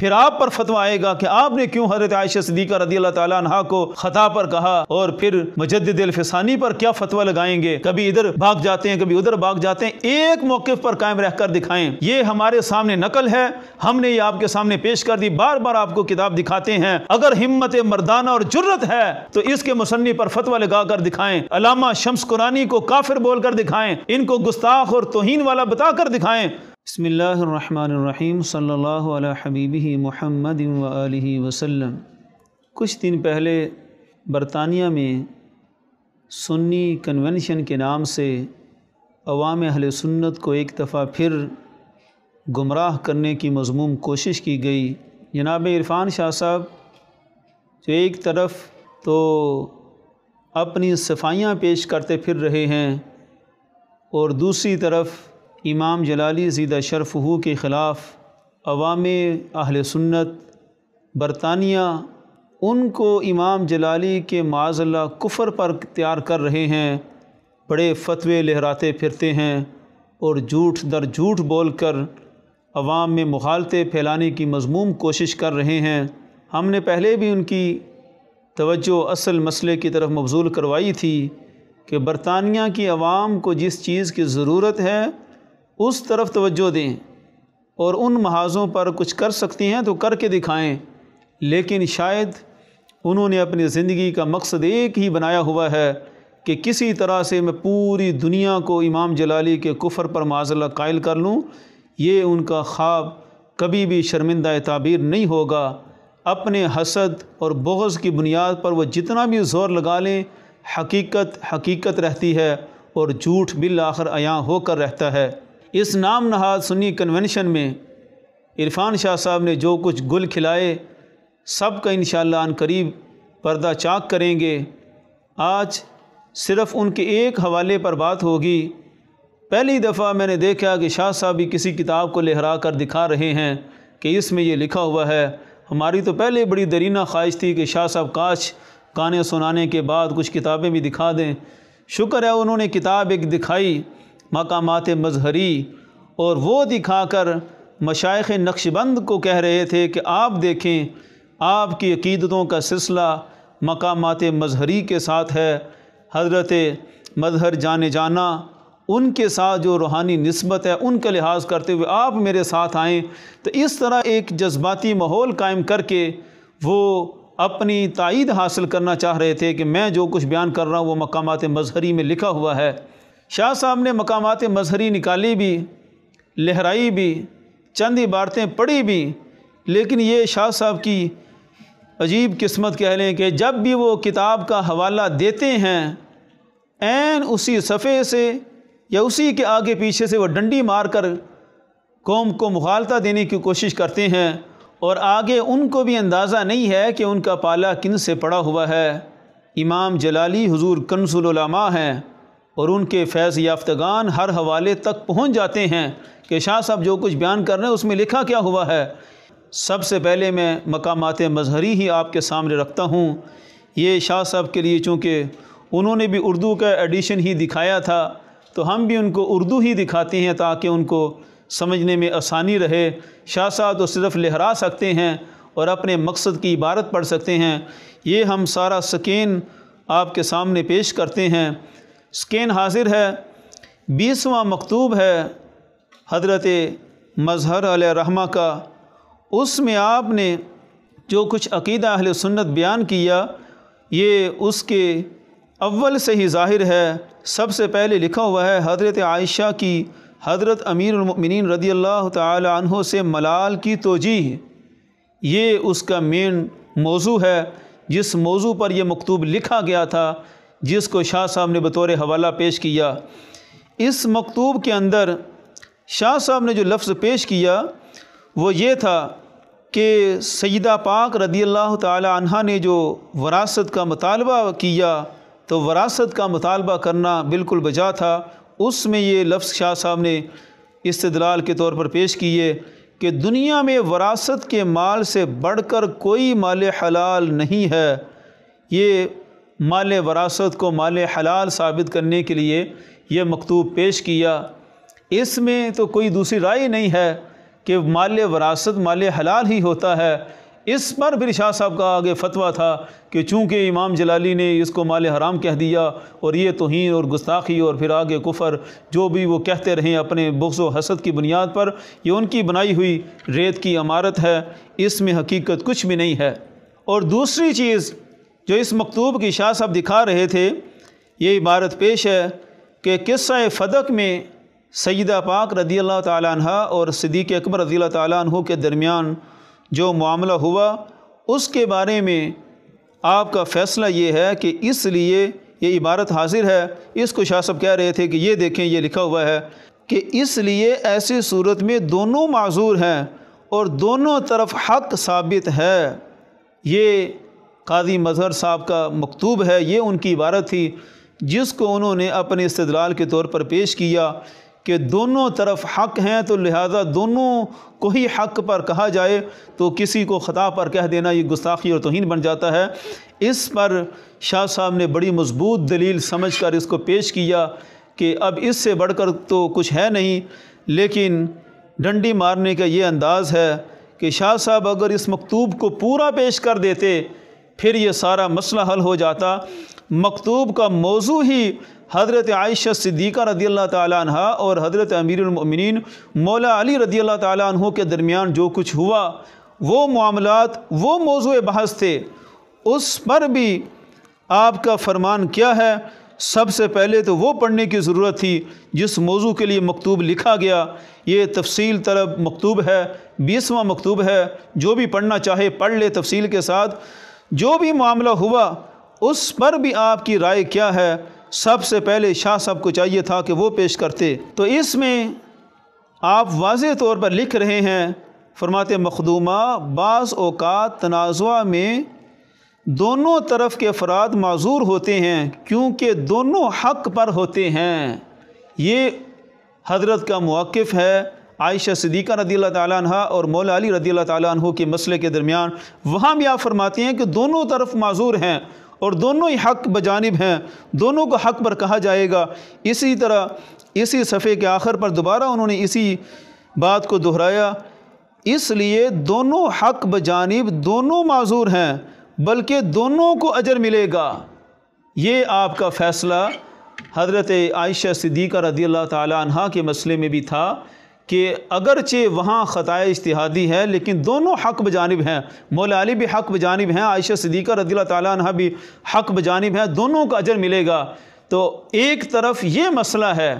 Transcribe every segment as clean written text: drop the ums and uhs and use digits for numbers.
پھر آپ پر فتویٰ آئے گا کہ آپ نے کیوں حضرت عائشہ صدیقہ رضی اللہ تعالیٰ عنہا کو خطا پر کہا، اور پھر مجدد الفسانی پر کیا فتویٰ لگائیں گے، کبھی ادھر بھاگ جاتے ہیں کبھی ادھر بھاگ جاتے ہیں، ایک موقف پر قائم رہ کر دکھائیں۔ یہ ہمارے سامنے نقل ہے، ہم نے یہ آپ کے سامنے پیش کر دی، بار بار آپ کو کتاب دکھاتے ہیں۔ اگر ہمت مردانہ اور جرت ہے تو اس کے مصنف پر فتویٰ لگا کر دکھائیں، علامہ شمس قرانی کو کافر بول کر دکھائیں، ان کو گستاخ اور توہین والا بتا کر دکھائیں۔ بسم اللہ الرحمن الرحیم، صلی اللہ علی حبیبہ محمد وآلہ وسلم۔ کچھ دن پہلے برطانیہ میں سنی کنونشن کے نام سے عوام اہل سنت کو ایک دفعہ پھر گمراہ کرنے کی مذموم کوشش کی گئی۔ جناب عرفان شاہ صاحب جو ایک طرف تو اپنی صفائیاں پیش کرتے پھر رہے ہیں اور دوسری طرف امام جلالی زیدہ شرفہ کے خلاف عوام اہل سنت برطانیہ ان کو امام جلالی کے معاذ اللہ کفر پر تیار کر رہے ہیں، بڑے فتوے لہراتے پھرتے ہیں اور جھوٹ در جھوٹ بول کر عوام میں مغالطے پھیلانے کی مذموم کوشش کر رہے ہیں۔ ہم نے پہلے بھی ان کی توجہ اصل مسئلے کی طرف مبذول کروائی تھی کہ برطانیہ کی عوام کو جس چیز کی ضرورت ہے اس طرف توجہ دیں اور ان محاذوں پر کچھ کر سکتی ہیں تو کر کے دکھائیں، لیکن شاید انہوں نے اپنی زندگی کا مقصد ایک ہی بنایا ہوا ہے کہ کسی طرح سے میں پوری دنیا کو امام جلالی کے کفر پر معاذ اللہ قائل کر لوں۔ یہ ان کا خواب کبھی بھی شرمندہ تعبیر نہیں ہوگا۔ اپنے حسد اور بغض کی بنیاد پر وہ جتنا بھی زور لگا لیں، حقیقت رہتی ہے اور جھوٹ بالآخر عیاں ہو کر رہتا ہے۔ اس نام نہاد سنی کنونشن میں عرفان شاہ صاحب نے جو کچھ گل کھلائے سب کا انشاءاللہ عن قریب پردہ چاک کریں گے۔ آج صرف ان کے ایک حوالے پر بات ہوگی۔ پہلی دفعہ میں نے دیکھا کہ شاہ صاحب بھی کسی کتاب کو لہرا کر دکھا رہے ہیں کہ اس میں یہ لکھا ہوا ہے۔ ہماری تو پہلے بڑی درینہ خواہش تھی کہ شاہ صاحب کاش گانے سنانے کے بعد کچھ کتابیں بھی دکھا دیں۔ شکر ہے انہوں نے کتاب ایک دکھائی، مقامات مظہری، اور وہ دکھا کر مشائخ نقشبند کو کہہ رہے تھے کہ آپ دیکھیں آپ کی عقیدتوں کا سلسلہ مقامات مظہری کے ساتھ ہے، حضرت مظہر جانے جانا ان کے ساتھ جو روحانی نسبت ہے ان کا لحاظ کرتے ہوئے آپ میرے ساتھ آئیں۔ تو اس طرح ایک جذباتی ماحول قائم کر کے وہ اپنی تائید حاصل کرنا چاہ رہے تھے کہ میں جو کچھ بیان کر رہا ہوں وہ مقامات مظہری میں لکھا ہوا ہے۔ شاہ صاحب نے مقامات مظہری نکالی بھی، لہرائی بھی، چند عبارتیں پڑھی بھی، لیکن یہ شاہ صاحب کی عجیب قسمت کہہ لیں کہ جب بھی وہ کتاب کا حوالہ دیتے ہیں عین اسی صفحے سے یا اسی کے آگے پیچھے سے وہ ڈنڈی مار کر قوم کو مغالطہ دینے کی کوشش کرتے ہیں، اور آگے ان کو بھی اندازہ نہیں ہے کہ ان کا پالا کن سے پڑا ہوا ہے۔ امام جلالی حضور کنز العلماء ہیں اور ان کے فیض یافتگان ہر حوالے تک پہنچ جاتے ہیں کہ شاہ صاحب جو کچھ بیان کر رہے ہیں اس میں لکھا کیا ہوا ہے۔ سب سے پہلے میں مقامات مظہری ہی آپ کے سامنے رکھتا ہوں۔ یہ شاہ صاحب کے لیے چونکہ انہوں نے بھی اردو کا ایڈیشن ہی دکھایا تھا تو ہم بھی ان کو اردو ہی دکھاتے ہیں تاکہ ان کو سمجھنے میں آسانی رہے۔ شاہ صاحب تو صرف لہرا سکتے ہیں اور اپنے مقصد کی عبارت پڑھ سکتے ہیں۔ یہ ہم سارا سکین آپ کے سامنے پیش کرتے ہیں۔ سکین حاضر ہے، 20واں مکتوب ہے حضرت مظہر علیہ رحمہ کا۔ اس میں آپ نے جو کچھ عقیدہ اہل سنت بیان کیا یہ اس کے اول سے ہی ظاہر ہے۔ سب سے پہلے لکھا ہوا ہے حضرت عائشہ کی حضرت امیر المؤمنین رضی اللہ تعالی عنہ سے ملال کی توجیہ، یہ اس کا مین موضوع ہے جس موضوع پر یہ مکتوب لکھا گیا تھا، جس کو شاہ صاحب نے بطور حوالہ پیش کیا۔ اس مکتوب کے اندر شاہ صاحب نے جو لفظ پیش کیا وہ یہ تھا کہ سیدہ پاک رضی اللہ تعالی عنہا نے جو وراثت کا مطالبہ کیا تو وراثت کا مطالبہ کرنا بالکل بجا تھا۔ اس میں یہ لفظ شاہ صاحب نے استدلال کے طور پر پیش کیے کہ دنیا میں وراثت کے مال سے بڑھ کر کوئی مال حلال نہیں ہے۔ یہ مال وراثت کو مال حلال ثابت کرنے کے لیے یہ مکتوب پیش کیا۔ اس میں تو کوئی دوسری رائے نہیں ہے کہ مال وراثت مال حلال ہی ہوتا ہے، اس پر پھر شاہ صاحب کا آگے فتویٰ تھا کہ چونکہ امام جلالی نے اس کو مال حرام کہہ دیا اور یہ توہین اور گستاخی اور پھر آگے کفر جو بھی وہ کہتے رہیں اپنے بغض و حسد کی بنیاد پر، یہ ان کی بنائی ہوئی ریت کی عمارت ہے، اس میں حقیقت کچھ بھی نہیں ہے۔ اور دوسری چیز جو اس مکتوب کی شاہ صاحب دکھا رہے تھے، یہ عبارت پیش ہے کہ قصہ فدق میں سیدہ پاک رضی اللہ تعالیٰ عنہ اور صدیق اکبر رضی اللہ تعالیٰ عنہ کے درمیان جو معاملہ ہوا، اس کے بارے میں آپ کا فیصلہ یہ ہے کہ اس لیے یہ عبارت حاضر ہے، اس کو شاہ صاحب کہہ رہے تھے کہ یہ دیکھیں یہ لکھا ہوا ہے کہ اس لیے ایسی صورت میں دونوں معذور ہیں اور دونوں طرف حق ثابت ہے۔ یہ قاضی مظہر صاحب کا مکتوب ہے، یہ ان کی عبارت تھی جس کو انہوں نے اپنے استدلال کے طور پر پیش کیا کہ دونوں طرف حق ہیں، تو لہذا دونوں کو ہی حق پر کہا جائے تو کسی کو خطا پر کہہ دینا یہ گستاخی اور توہین بن جاتا ہے۔ اس پر شاہ صاحب نے بڑی مضبوط دلیل سمجھ کر اس کو پیش کیا کہ اب اس سے بڑھ کر تو کچھ ہے نہیں، لیکن ڈنڈی مارنے کا یہ انداز ہے کہ شاہ صاحب اگر اس مکتوب کو پورا پیش کر دیتے پھر یہ سارا مسئلہ حل ہو جاتا۔ مکتوب کا موضوع ہی حضرت عائشہ صدیقہ رضی اللہ تعالیٰ عنہ اور حضرت امیر المؤمنین مولا علی رضی اللہ تعالیٰ عنہ کے درمیان جو کچھ ہوا، وہ معاملات، وہ موضوع بحث تھے، اس پر بھی آپ کا فرمان کیا ہے؟ سب سے پہلے تو وہ پڑھنے کی ضرورت تھی جس موضوع کے لیے مکتوب لکھا گیا۔ یہ تفصیل طلب مکتوب ہے، 20واں مکتوب ہے، جو بھی پڑھنا چاہے پڑھ لے تفصیل کے ساتھ۔ جو بھی معاملہ ہوا اس پر بھی آپ کی رائے کیا ہے؟ سب سے پہلے شاہ صاحب کو چاہیے تھا کہ وہ پیش کرتے۔ تو اس میں آپ واضح طور پر لکھ رہے ہیں، فرماتے مخدومہ بعض اوقات تنازع میں دونوں طرف کے افراد معذور ہوتے ہیں کیونکہ دونوں حق پر ہوتے ہیں۔ یہ حضرت کا موقف ہے عائشہ صدیقہ رضی اللہ تعالیٰ عنہ اور مولا علی رضی اللہ تعالیٰ عنہ کے مسئلے کے درمیان۔ وہاں بھی آپ فرماتے ہیں کہ دونوں طرف معذور ہیں اور دونوں ہی حق بجانب ہیں، دونوں کو حق پر کہا جائے گا۔ اسی طرح اسی صفحے کے آخر پر دوبارہ انہوں نے اسی بات کو دہرایا، اس لیے دونوں حق بجانب دونوں معذور ہیں بلکہ دونوں کو اجر ملے گا۔ یہ آپ کا فیصلہ حضرت عائشہ صدیقہ رضی اللہ تعالیٰ عنہ کے مسئلے میں بھی تھا کہ اگرچہ وہاں خطائے اجتہادی ہے لیکن دونوں حق بجانب ہیں، مولا علی بھی حق بجانب ہیں، عائشہ صدیقہ رضی اللہ تعالیٰ عنہ بھی حق بجانب ہیں، دونوں کو اجر ملے گا۔ تو ایک طرف یہ مسئلہ ہے،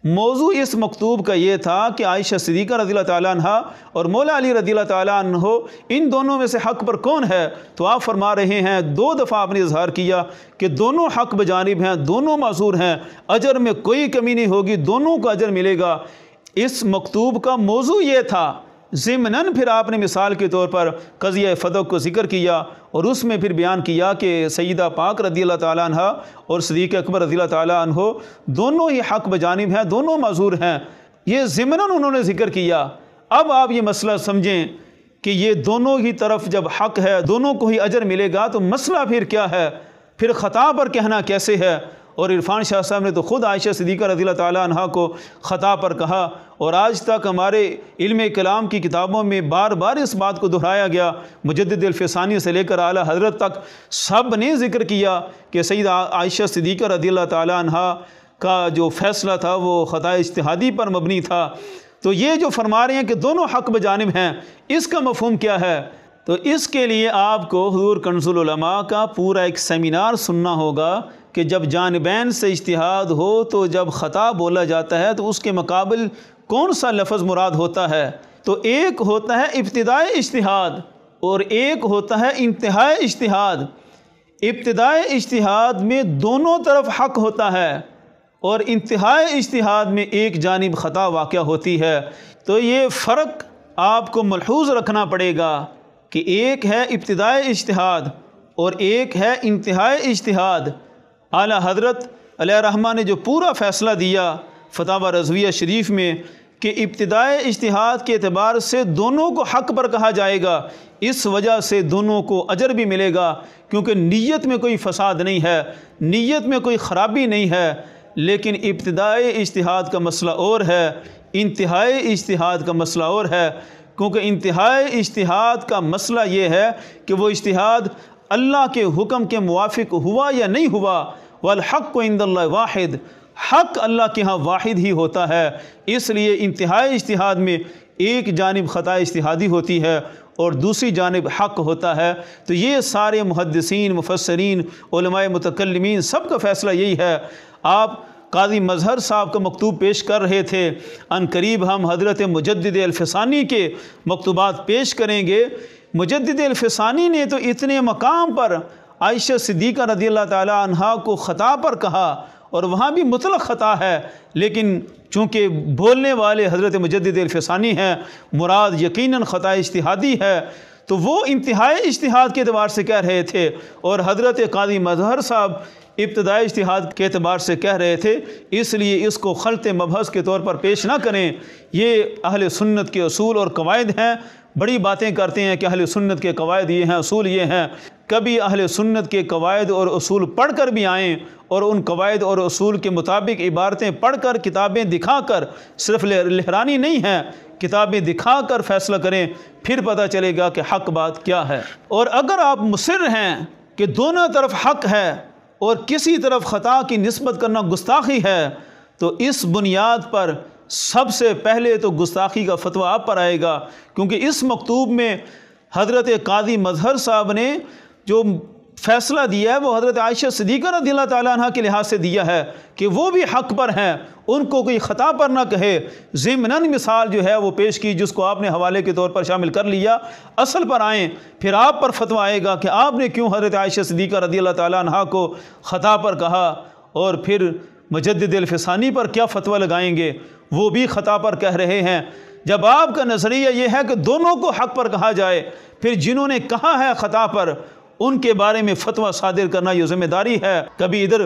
موضوع اس مکتوب کا یہ تھا کہ عائشہ صدیقہ رضی اللہ تعالیٰ عنہ اور مولا علی رضی اللہ تعالیٰ عنہ ان دونوں میں سے حق پر کون ہے؟ تو آپ فرما رہے ہیں، 2 دفعہ آپ نے اظہار کیا کہ دونوں حق بجانب ہیں، دونوں معذور ہیں، اجر میں کوئی کمی نہیں ہوگی، دونوں کو اجر ملے گا۔ اس مکتوب کا موضوع یہ تھا۔ ضمناً پھر آپ نے مثال کے طور پر قضیہ فدق کو ذکر کیا اور اس میں پھر بیان کیا کہ سیدہ پاک رضی اللہ تعالیٰ عنہ اور صدیق اکبر رضی اللہ تعالیٰ عنہ دونوں ہی حق بجانب ہیں، دونوں معذور ہیں، یہ ضمناً انہوں نے ذکر کیا۔ اب آپ یہ مسئلہ سمجھیں کہ یہ دونوں ہی طرف جب حق ہے، دونوں کو ہی اجر ملے گا، تو مسئلہ پھر کیا ہے؟ پھر خطا پر کہنا کیسے ہے؟ اور عرفان شاہ صاحب نے تو خود عائشہ صدیقہ رضی اللہ تعالیٰ عنہ کو خطا پر کہا، اور آج تک ہمارے علم کلام کی کتابوں میں بار بار اس بات کو دہرایا گیا، مجدد الفسانی سے لے کر اعلیٰ حضرت تک سب نے ذکر کیا کہ سیدہ عائشہ صدیقہ رضی اللہ تعالیٰ عنہ کا جو فیصلہ تھا وہ خطا اجتہادی پر مبنی تھا۔ تو یہ جو فرما رہے ہیں کہ دونوں حق بجانب ہیں، اس کا مفہوم کیا ہے؟ تو اس کے لیے آپ کو حضور کنز العلماء کا پورا ایک سیمینار سننا ہوگا کہ جب جانبین سے اجتہاد ہو تو جب خطا بولا جاتا ہے تو اس کے مقابل کون سا لفظ مراد ہوتا ہے؟ تو ایک ہوتا ہے ابتدائی اجتہاد اور ایک ہوتا ہے انتہائی اجتہاد۔ ابتدائی اجتہاد میں دونوں طرف حق ہوتا ہے اور انتہائی اجتہاد میں ایک جانب خطا واقع ہوتی ہے۔ تو یہ فرق آپ کو ملحوظ رکھنا پڑے گا کہ ایک ہے ابتدائی اجتہاد اور ایک ہے انتہائی اجتہاد۔ اعلیٰ حضرت علیہ الرحمہ نے جو پورا فیصلہ دیا فتاوی رضویہ شریف میں کہ ابتدائی اجتہاد کے اعتبار سے دونوں کو حق پر کہا جائے گا، اس وجہ سے دونوں کو اجر بھی ملے گا، کیونکہ نیت میں کوئی فساد نہیں ہے، نیت میں کوئی خرابی نہیں ہے، لیکن ابتدائی اجتہاد کا مسئلہ اور ہے، انتہائی اجتہاد کا مسئلہ اور ہے، کیونکہ انتہائی اجتہاد کا مسئلہ یہ ہے کہ وہ اجتہاد اللہ کے حکم کے موافق ہوا یا نہیں ہوا۔ والحق عند اللہ واحد، حق اللہ کے ہاں واحد ہی ہوتا ہے۔ اس لیے انتہائی اجتہاد میں ایک جانب خطا اجتہادی ہوتی ہے اور دوسری جانب حق ہوتا ہے۔ تو یہ سارے محدثین، مفسرین، علماء متکلمین سب کا فیصلہ یہی ہے۔ آپ قاضی مظہر صاحب کا مکتوب پیش کر رہے تھے، ان قریب ہم حضرت مجدد الفسانی کے مکتوبات پیش کریں گے۔ مجدد الفسانی نے تو اتنے مقام پر عائشہ صدیقہ رضی اللہ تعالیٰ عنہا کو خطا پر کہا، اور وہاں بھی مطلق خطا ہے، لیکن چونکہ بولنے والے حضرت مجدد الفسانی ہیں، مراد یقیناً خطا اجتہادی ہے، تو وہ انتہائی اجتہاد کے اعتبار سے کہہ رہے تھے، اور حضرت قاضی مظہر صاحب ابتدائی اجتہاد کے اعتبار سے کہہ رہے تھے۔ اس لیے اس کو خلط مبحث کے طور پر پیش نہ کریں۔ یہ اہل سنت کے اصول اور قواعد ہیں۔ بڑی باتیں کرتے ہیں کہ اہل سنت کے قواعد یہ ہیں، اصول یہ ہیں۔ کبھی اہل سنت کے قواعد اور اصول پڑھ کر بھی آئیں اور ان قواعد اور اصول کے مطابق عبارتیں پڑھ کر، کتابیں دکھا کر، صرف لہرانی نہیں ہے، کتابیں دکھا کر فیصلہ کریں، پھر پتہ چلے گا کہ حق بات کیا ہے۔ اور اگر آپ مصر ہیں کہ دونوں طرف حق ہے اور کسی طرف خطا کی نسبت کرنا گستاخی ہے، تو اس بنیاد پر سب سے پہلے تو گستاخی کا فتویٰ آپ پر آئے گا، کیونکہ اس مکتوب میں حضرت قاضی مظہر صاحب نے جو فیصلہ دیا ہے وہ حضرت عائشہ صدیقہ رضی اللہ تعالیٰ عنہ کے لحاظ سے دیا ہے کہ وہ بھی حق پر ہیں، ان کو کوئی خطا پر نہ کہے۔ ضمناً مثال جو ہے وہ پیش کی، جس کو آپ نے حوالے کے طور پر شامل کر لیا۔ اصل پر آئیں، پھر آپ پر فتویٰ آئے گا کہ آپ نے کیوں حضرت عائشہ صدیقہ رضی اللہ تعالیٰ عنہ کو خطا پر کہا، اور پھر مجدد الفسانی پر کیا فتویٰ لگائیں گے، وہ بھی خطا پر کہہ رہے ہیں۔ جب آپ کا نظریہ یہ ہے کہ دونوں کو حق پر کہا جائے، پھر جنہوں نے کہا ہے خطا پر ان کے بارے میں فتویٰ صادر کرنا یہ ذمہ داری ہے۔ کبھی ادھر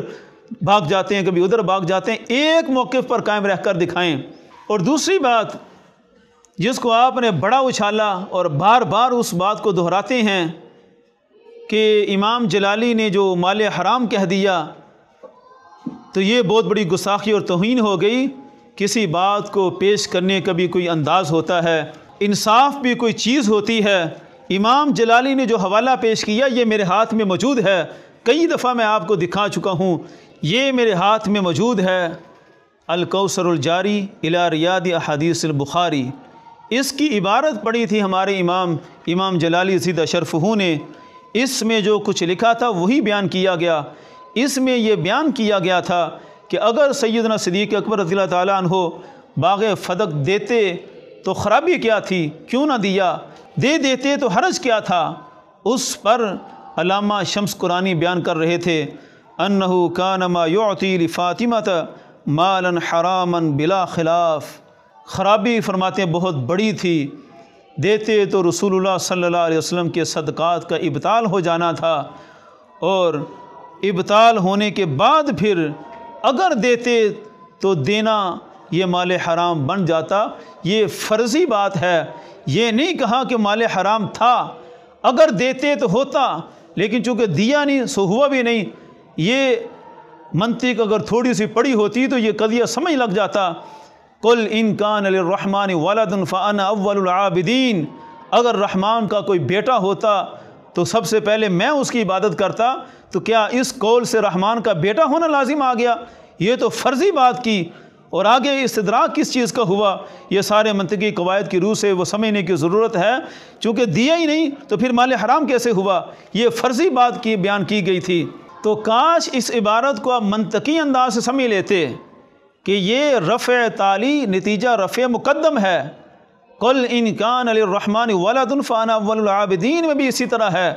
بھاگ جاتے ہیں، کبھی ادھر بھاگ جاتے ہیں، ایک موقف پر قائم رہ کر دکھائیں۔ اور دوسری بات جس کو آپ نے بڑا اچھالا اور بار بار اس بات کو دہراتے ہیں کہ امام جلالی نے جو مال حرام کہہ دیا، تو یہ بہت بڑی گستاخی اور توہین ہو گئی۔ کسی بات کو پیش کرنے کا بھی کوئی انداز ہوتا ہے، انصاف بھی کوئی چیز ہوتی ہے۔ امام جلالی نے جو حوالہ پیش کیا یہ میرے ہاتھ میں موجود ہے، کئی دفعہ میں آپ کو دکھا چکا ہوں، یہ میرے ہاتھ میں موجود ہے، الکوثر الجاری الی ریاض احادیث البخاری۔ اس کی عبارت پڑھی تھی ہمارے امام جلالی زیدہ شرفہ نے۔ اس میں جو کچھ لکھا تھا وہی بیان کیا گیا۔ اس میں یہ بیان کیا گیا تھا کہ اگر سیدنا صدیق اکبر رضی اللہ تعالیٰ عنہ باغ فدق دیتے تو خرابی کیا تھی، کیوں نہ دیا، دے دیتے تو حرج کیا تھا۔ اس پر علامہ شمس قرانی بیان کر رہے تھے، انہو کان ما یعطی لفاطمۃ مالا حراما بلا خلاف۔ خرابی فرماتے ہیں بہت بڑی تھی، دیتے تو رسول اللہ صلی اللہ علیہ وسلم کے صدقات کا ابطال ہو جانا تھا، اور ابطال ہونے کے بعد پھر اگر دیتے تو دینا یہ مال حرام بن جاتا۔ یہ فرضی بات ہے، یہ نہیں کہا کہ مال حرام تھا، اگر دیتے تو ہوتا، لیکن چونکہ دیا نہیں سو ہوا بھی نہیں۔ یہ منطق اگر تھوڑی سی پڑی ہوتی تو یہ قضیہ سمجھ لگ جاتا۔ قل ان کان للرحمن ولد فانا اول العابدین، اگر رحمان کا کوئی بیٹا ہوتا تو سب سے پہلے میں اس کی عبادت کرتا، تو کیا اس قول سے رحمان کا بیٹا ہونا لازم آ گیا؟ یہ تو فرضی بات کی، اور آگے استدراک کس چیز کا ہوا، یہ سارے منطقی قواعد کی روح سے وہ سمجھنے کی ضرورت ہے۔ چونکہ دیا ہی نہیں تو پھر مال حرام کیسے ہوا، یہ فرضی بات کی بیان کی گئی تھی۔ تو کاش اس عبارت کو آپ منطقی انداز سے سمجھ لیتے کہ یہ رفع تعلی نتیجہ رفع مقدم ہے۔ قل ان کان للرحمن ولد فانا اول العابدین میں بھی اسی طرح ہے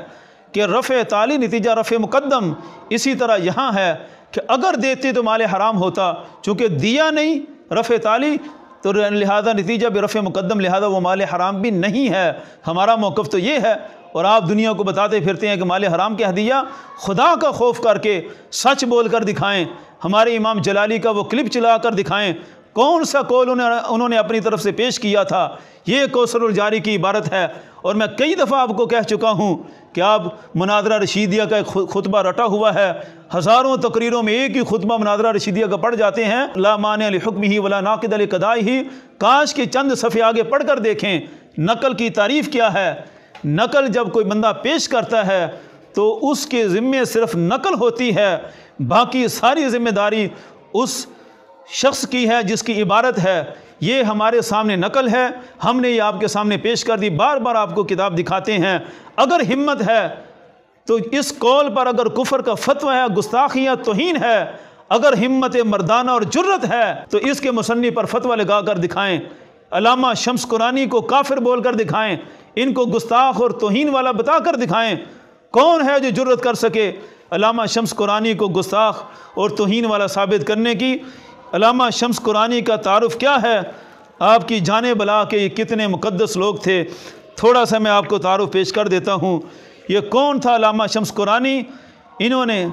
کہ رفع تعلی نتیجہ رفع مقدم، اسی طرح یہاں ہے کہ اگر دیتے تو مال حرام ہوتا، چونکہ دیا نہیں رفع تعلی تو لہذا نتیجہ بھی رفع مقدم، لہذا وہ مال حرام بھی نہیں ہے۔ ہمارا موقف تو یہ ہے، اور آپ دنیا کو بتاتے پھرتے ہیں کہ مال حرام کہہ دیا۔ خدا کا خوف کر کے سچ بول کر دکھائیں، ہمارے امام جلالی کا وہ کلپ چلا کر دکھائیں، کون سا قول انہوں نے اپنی طرف سے پیش کیا تھا؟ یہ کوثر الجاری کی عبارت ہے۔ اور میں کئی دفعہ آپ کو کہہ چکا ہوں کہ آپ مناظرہ رشیدیہ کا ایک خطبہ رٹا ہوا ہے، ہزاروں تقریروں میں ایک ہی خطبہ مناظرہ رشیدیہ کا پڑھ جاتے ہیں، لا مانع لحکمہ ولا ناقض لقضائہ۔ کاش کے چند صفحے آگے پڑھ کر دیکھیں نقل کی تعریف کیا ہے۔ نقل جب کوئی بندہ پیش کرتا ہے تو اس کے ذمے صرف نقل ہوتی ہے، باقی ساری ذمہ داری اس شخص کی ہے جس کی عبارت ہے۔ یہ ہمارے سامنے نقل ہے، ہم نے یہ آپ کے سامنے پیش کر دی، بار بار آپ کو کتاب دکھاتے ہیں۔ اگر ہمت ہے تو اس قول پر اگر کفر کا فتویٰ ہے، گستاخی یا توہین ہے، اگر ہمت مردانہ اور جرت ہے تو اس کے مصنف پر فتویٰ لگا کر دکھائیں، علامہ شمس قرانی کو کافر بول کر دکھائیں، ان کو گستاخ اور توہین والا بتا کر دکھائیں۔ کون ہے جو جرت کر سکے علامہ شمس قرانی کو گستاخ اور توہین والا ثابت کرنے کی؟ علامہ شمس قرانی کا تعارف کیا ہے؟ آپ کی جانے بلا کہ یہ کتنے مقدس لوگ تھے، تھوڑا سا میں آپ کو تعارف پیش کر دیتا ہوں۔ یہ کون تھا علامہ شمس قرانی؟ انہوں نے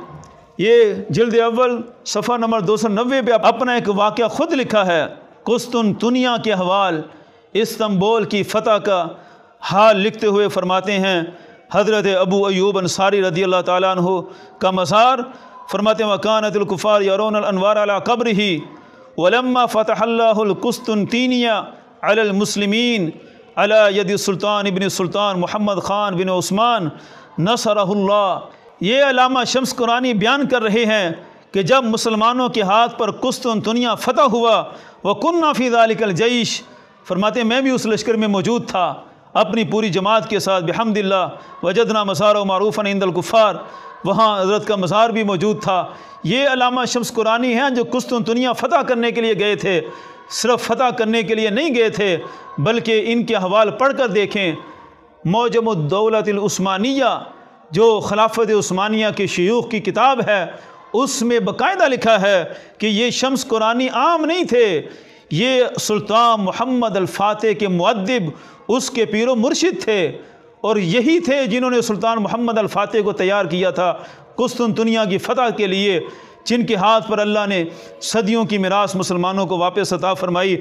یہ جلد اول صفحہ نمبر 290 پہ اپنا ایک واقعہ خود لکھا ہے، قسطنطنیہ کے احوال، استنبول کی فتح کا حال لکھتے ہوئے فرماتے ہیں، حضرت ابو ایوب انصاری رضی اللہ تعالیٰ عنہ کا مزار، فرماتے ہیں وَكَانَتِ الْكُفَّارُ يَرَوْنَ الْأَنْوَارَ عَلَى قَبْرِهِ وَلَمَّا فَتَحَ اللَّهُ الْقُسْطُنْطِينِيَّ عَلَى الْمُسْلِمِينَ عَلَى يَدِ السلطان ابن سلطان محمد خان بن عثمان نصرہ اللہ۔ یہ علامہ شمس قرانی بیان کر رہے ہیں کہ جب مسلمانوں کے ہاتھ پر قسطنطنیہ فتح ہوا وَكُنَّا فِي ذَلِكَ الْجَيْشِ، فرماتے ہیں میں بھی اس لشکر میں موجود تھا اپنی پوری جماعت کے ساتھ، بحمد اللہ وجدنا مزارہ معروفا عند الکفار، وہاں حضرت کا مزار بھی موجود تھا۔ یہ علامہ شمس قرانی ہیں جو قسطنطنیہ فتح کرنے کے لیے گئے تھے، صرف فتح کرنے کے لیے نہیں گئے تھے بلکہ ان کے حوال پڑھ کر دیکھیں۔ معجم الدولۃ العثمانیہ جو خلافت عثمانیہ کے شیوخ کی کتاب ہے، اس میں باقاعدہ لکھا ہے کہ یہ شمس قرانی عام نہیں تھے، یہ سلطان محمد الفاتح کے مؤدب، اس کے پیر و مرشد تھے، اور یہی تھے جنہوں نے سلطان محمد الفاتح کو تیار کیا تھا قسطنطنیہ کی فتح کے لیے، جن کے ہاتھ پر اللہ نے صدیوں کی میراث مسلمانوں کو واپس عطا فرمائی۔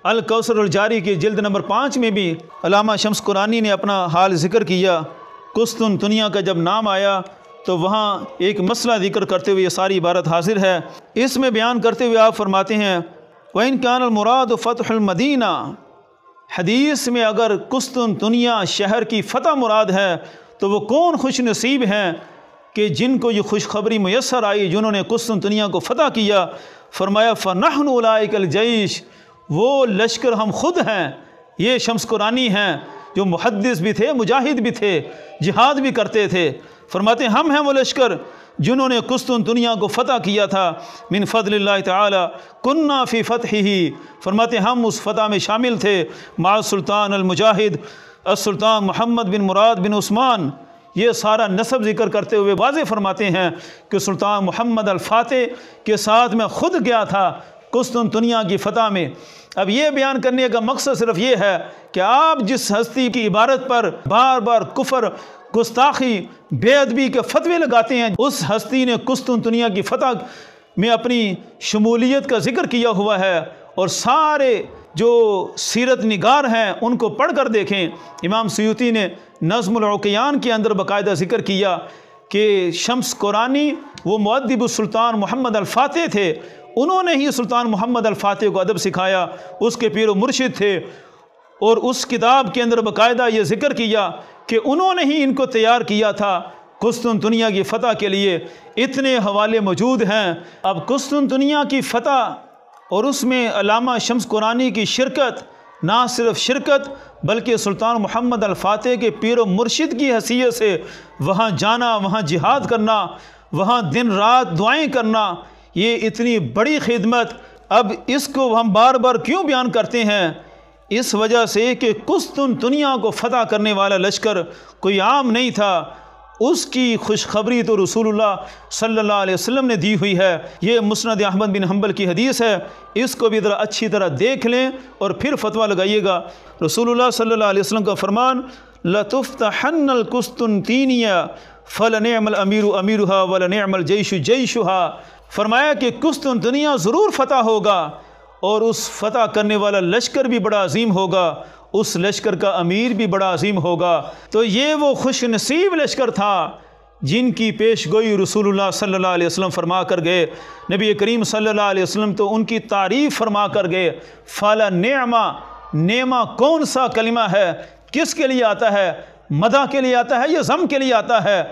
الکوثر الجاری کی جلد نمبر 5 میں بھی علامہ شمس قرانی نے اپنا حال ذکر کیا۔ قسطنطنیہ کا جب نام آیا تو وہاں ایک مسئلہ ذکر کرتے ہوئے یہ ساری عبارت حاضر ہے۔ اس میں بیان کرتے ہوئے آپ فرماتے ہیں وَإِن كَانَ الْمُرَادُ فَتْحُ الْمَدِينَةِ، حدیث میں اگر قسطنطنیہ شہر کی فتح مراد ہے تو وہ کون خوش نصیب ہیں کہ جن کو یہ خوشخبری میسر آئی، جنہوں نے قسطنطنیہ کو فتح کیا؟ فرمایا فَنَحْنُ أُولَٰئِكَ الْجَيْشِ، وہ لشکر ہم خود ہیں۔ یہ شمس قرانی ہیں جو محدث بھی تھے، مجاہد بھی تھے، جہاد بھی کرتے تھے، فرماتے ہیں ہم ہیں وہ لشکر جنہوں نے قسطنطنیہ کو فتح کیا تھا، من فضل اللہ تعالی کننا فی فتحہ، فرماتے ہیں ہم اس فتح میں شامل تھے، مع سلطان المجاہد السلطان محمد بن مراد بن عثمان۔ یہ سارا نسب ذکر کرتے ہوئے واضح فرماتے ہیں کہ سلطان محمد الفاتح کے ساتھ میں خود گیا تھا قسطنطنیہ کی فتح میں۔ اب یہ بیان کرنے کا مقصد صرف یہ ہے کہ آپ جس ہستی کی عبارت پر بار بار کفر، گستاخی، بے ادبی کے فتوے لگاتے ہیں، اس ہستی نے قسطنطنیہ کی فتح میں اپنی شمولیت کا ذکر کیا ہوا ہے، اور سارے جو سیرت نگار ہیں ان کو پڑھ کر دیکھیں۔ امام سیوطی نے نظم العقیان کے اندر باقاعدہ ذکر کیا کہ شمس قرانی وہ مؤدب السلطان محمد الفاتح تھے، انہوں نے ہی سلطان محمد الفاتح کو ادب سکھایا، اس کے پیر و مرشد تھے، اور اس کتاب کے اندر باقاعدہ یہ ذکر کیا کہ انہوں نے ہی ان کو تیار کیا تھا قسطنطنیہ کی فتح کے لیے۔ اتنے حوالے موجود ہیں۔ اب قسطنطنیہ کی فتح اور اس میں علامہ شمس قرانی کی شرکت، نہ صرف شرکت بلکہ سلطان محمد الفاتح کے پیر و مرشد کی حیثیت سے وہاں جانا، وہاں جہاد کرنا، وہاں دن رات دعائیں کرنا، یہ اتنی بڑی خدمت۔ اب اس کو ہم بار بار کیوں بیان کرتے ہیں؟ اس وجہ سے کہ قسطنطنیہ کو فتح کرنے والا لشکر کوئی عام نہیں تھا، اس کی خوشخبری تو رسول اللہ صلی اللہ علیہ وسلم نے دی ہوئی ہے۔ یہ مسند احمد بن حنبل کی حدیث ہے، اس کو بھی ذرا اچھی طرح دیکھ لیں اور پھر فتویٰ لگائیے گا۔ رسول اللہ صلی اللہ علیہ وسلم کا فرمان لَتُفْتَحَنَّ الْقُسْطُنْطِينِيَّ فَلَنِعْمَ الْأَمِيرُ أَمِيرُهَا وَلَنِعْمَ الْجَيْشُ جَيْشُهَا، فرمایا کہ قسطنطنیہ ضرور فتح ہوگا اور اس فتح کرنے والا لشکر بھی بڑا عظیم ہوگا، اس لشکر کا امیر بھی بڑا عظیم ہوگا۔ تو یہ وہ خوش نصیب لشکر تھا جن کی پیش گوئی رسول اللہ صلی اللہ علیہ وسلم فرما کر گئے۔ نبی کریم صلی اللہ علیہ وسلم تو ان کی تعریف فرما کر گئے۔ فَلَا نِعْمَ، نعمہ کون سا کلمہ ہے، کس کے لیے آتا ہے؟ مدح کے لیے آتا ہے یا ذم کے لیے آتا ہے؟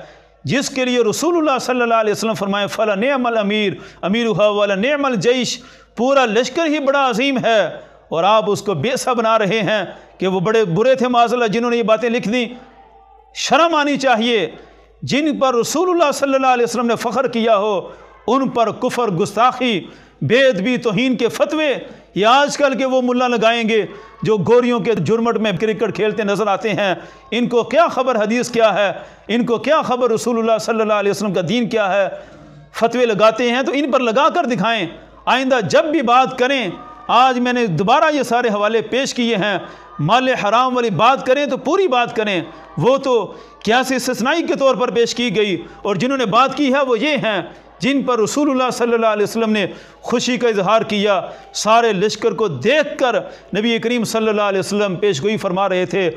جس کے لیے رسول اللہ صلی اللہ علیہ وسلم فرمائے فَلَا نِعْمَ الْأَمِيرُ أَمِيرُهَا وَلَا نِعْمَ الْجَيْشُ، پورا لشکر ہی بڑا عظیم ہے، اور آپ اس کو بے سا بنا رہے ہیں کہ وہ بڑے برے تھے معاذ اللہ جنہوں نے یہ باتیں لکھ دیں۔ شرم آنی چاہیے۔ جن پر رسول اللہ صلی اللہ علیہ وسلم نے فخر کیا ہو ان پر کفر، گستاخی، بے ادبی، توہین کے فتوے یہ آج کل کے وہ ملا لگائیں گے جو گوریوں کے جرمٹ میں کرکٹ کھیلتے نظر آتے ہیں۔ ان کو کیا خبر حدیث کیا ہے، ان کو کیا خبر رسول اللہ صلی اللہ علیہ وسلم کا دین کیا ہے؟ فتوے لگاتے ہیں تو ان پر لگا کر دکھائیں۔ آئندہ جب بھی بات کریں، آج میں نے دوبارہ یہ سارے حوالے پیش کیے ہیں، مال حرام والی بات کریں تو پوری بات کریں، وہ تو قیاس استثنائی کے طور پر پیش کی گئی، اور جنہوں نے بات کی ہے وہ یہ ہیں جن پر رسول اللہ صلی اللہ علیہ وسلم نے خوشی کا اظہار کیا۔ سارے لشکر کو دیکھ کر نبی کریم صلی اللہ علیہ وسلم پیش گوئی فرما رہے تھے،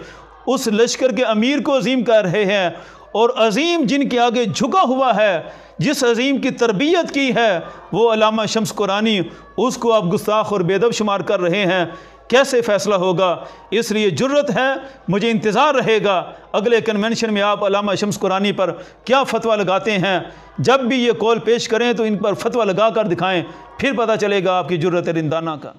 اس لشکر کے امیر کو عظیم کر رہے ہیں، اور عظیم جن کے آگے جھکا ہوا ہے، جس عظیم کی تربیت کی ہے وہ علامہ شمس قرآنی، اس کو آپ گستاخ اور بے ادب شمار کر رہے ہیں۔ کیسے فیصلہ ہوگا؟ اس لیے جرت ہے، مجھے انتظار رہے گا اگلے کنونشن میں آپ علامہ شمس قرآنی پر کیا فتویٰ لگاتے ہیں۔ جب بھی یہ قول پیش کریں تو ان پر فتویٰ لگا کر دکھائیں، پھر پتہ چلے گا آپ کی جرت رندانہ کا۔